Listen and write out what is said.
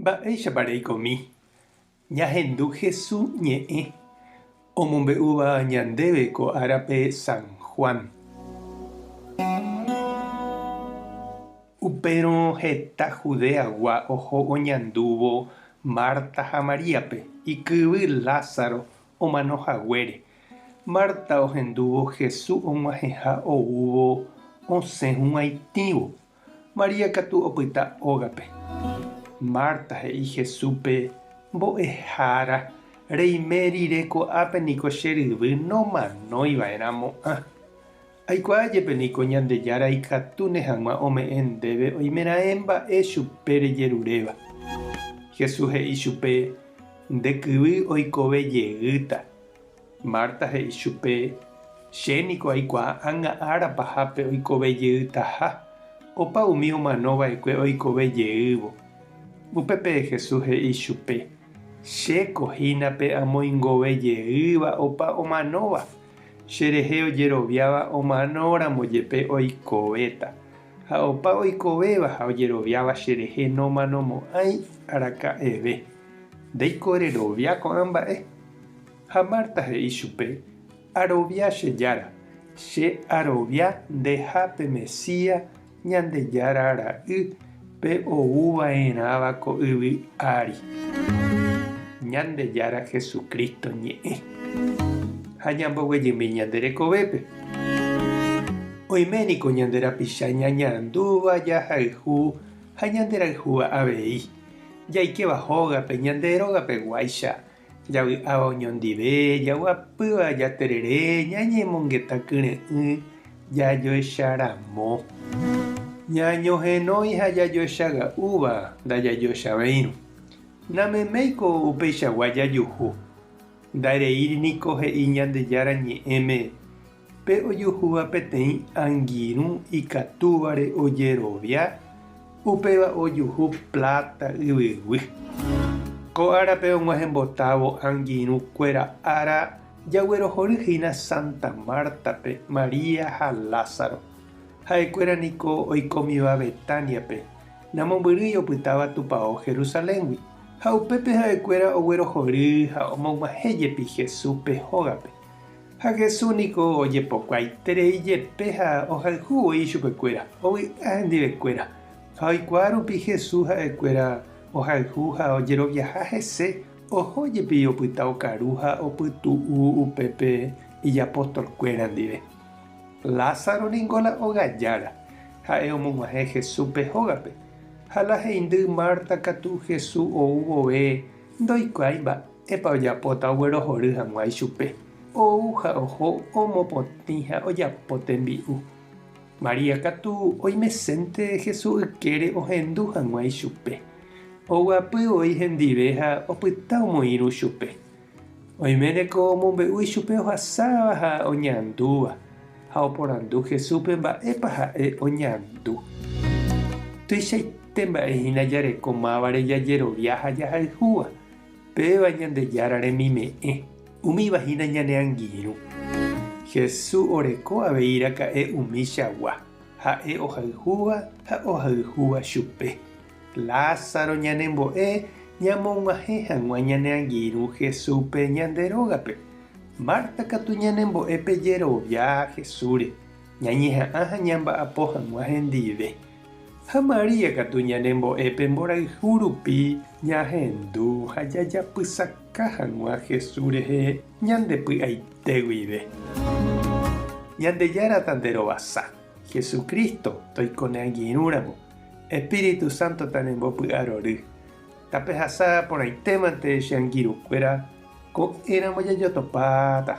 Mba'éichapareikomi. Ñahendu Jesús ñe'ẽ omombe'úva ñandéve ko árape San Juan. Upérõ heta Judeagua oho oñandúvo Marta ha Maríape ikyvy Lázaro omanohaguére. Marta ohendúvo Jesús og̃uahẽha oúvo osẽ hug̃uaitĩvo. María katu opyta ógape. Marta he'i Jesúspe: mbo'ehára, reime rire ko'ápe niko che ryvy nomanóiva'erãmo'ã. Aikuaájepe niko Ñandejára ikatúne hag̃ua ome'ẽ ndéve oimeraẽ mba'e chupe rejeruréva. Jesús he'i chupe: ndekyvy oikovejeýta. Marta he'i chupe: chéniko aikuaa ánga'ára hápe oikovejeýtaha. Opa umi omanova'ekue oikovejeývo. Upépe Jesús he'i chupe: chéko hínape amoingovejeýva opa omanóva. Cherehe ojeroviáva omanóramo jepe oikovéta. Ha opa oikovéva ha ojeroviáva cherehe nomanomo'ãi araka'eve. Ndeikorerovia ko'ã mba'e. Ha Marta he'i chupe: arovia che jára. Che arovia ndehápe Mesías Ñandejára ra'y pe ouva'erãva ko yvy ári. Ñandejára Jesucristo ñe'ẽ. Ha ñamboguejými ñande rekovépe. Oiméniko ñande rapicha ñañandúva jahayhu ha ñande rayhúva avei. Jaikéva hógape ñande rógapeguáicha javy'áva oñondive, jaguapýva jaterere, ñañemongeta kyre'ỹ, jajoecharamo. Ñañohenói ha jajoechaga'úva ndajajoechavéirõ. Nameméiko upeichagua jajuhu. Ndareírniko he'i Ñandejára ñe'ẽme pe ojuhúva peteĩ angirũ ikatúvare ojerovia upéva ojuhu plata yvyguy. Ko árape og̃uahẽmbotávo angirũ kuéra ára jaguerohoryhína Santa Martape María ha Lázaro. Ha'ekuéra niko oikómiva Betániape, namombyry opytáva tupão Jerusaléngui. Ha upépe ha'ekuéra oguerohory ha omog̃uahẽjepi Jesúspe hógape. Ha Jesús niko ojepokuaiterei jepe ha ohayhuvoi chupekuéra, ovy'a hendivekuéra. Ha oikuaa rupi Jesús ha'ekuéra ohayhu ha ojeroviaha hese ohójepi opyta okaru ha opytu'u upépe ijapóstolkuéra ndive. Lázaro ningola ogajára ha'e omog̃uahẽ Jesúspe hógape. Ha la heindy Marta katu Jesús ou vove ndoikuaái mba'épa ojapóta oguerohory hag̃ua ichupe. Ou ha oho omopotĩ ha ojapo tembi'u. María katu oimesẽnte Jesús ykére ohendu hag̃ua ichupe. Oguapyvoi hendive ha opyta omoirũ chupe. Oiméneko omombe'u ichupe ohasáva ha oñandúva. Ha oporandu Jesúspe mba'épa ha'e oñandu. Tuichaite mba'ehína jareko mávare jajerovia ha jahayhúva. Péva Ñandejára remime'ẽ. Umívahína ñane angirũ. Jesús oreko avei iraka'e umíchagua. Ha'e ohayhúva ha ohayhúva chupe. Lázaro ñanembo'e ñamog̃uahẽ hag̃ua ñane angirũ Jesúspe ñande rógape. Marta katu ñanembo'e pe jerovia Jesúsre. Ñañeha'ã ha ñamba'apo hag̃ua hendive. Ha María katu ñanembo'e pe mborayhu rupi ñahendu ha jajapysaka hag̃ua Jesús rehe ñandepy'aite guive. Ñandejára tanderovasa. Jesucristo toikone angirũramo. Espíritu Santo tanembopy'arory. Tapehasa porãitémante che angirũkuéra ko'ẽramo jajotopáta.